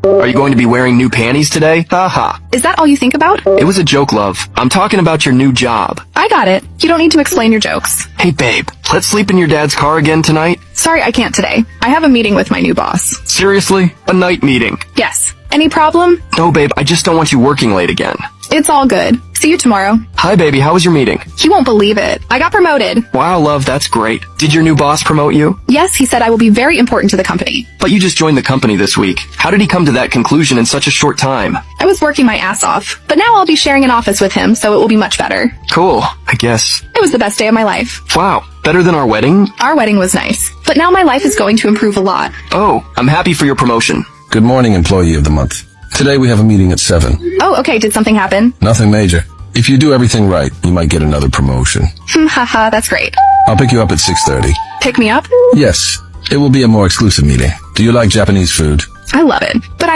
Are you going to be wearing new panties today? Haha. Is that all you think about? It was a joke, love. I'm talking about your new job. I got it. You don't need to explain your jokes. Hey, babe, let's sleep in your dad's car again tonight? Sorry, I can't today. I have a meeting with my new boss. Seriously? A night meeting? Yes. Any problem? No, babe, I just don't want you working late again. It's all good. See you tomorrow. Hi, baby, how was your meeting? You won't believe it. I got promoted. Wow, love, that's great. Did your new boss promote you? Yes, he said I will be very important to the company. But you just joined the company this week. How did he come to that conclusion in such a short time? I was working my ass off, but now I'll be sharing an office with him, so it will be much better. Cool, I guess. It was the best day of my life. Wow, better than our wedding? Our wedding was nice, but now my life is going to improve a lot. Oh, I'm happy for your promotion. Good morning, Employee of the Month. Today we have a meeting at 7. Oh, okay, did something happen? Nothing major. If you do everything right, you might get another promotion. Haha, that's great. I'll pick you up at 6:30. Pick me up? Yes, it will be a more exclusive meeting. Do you like Japanese food? I love it, but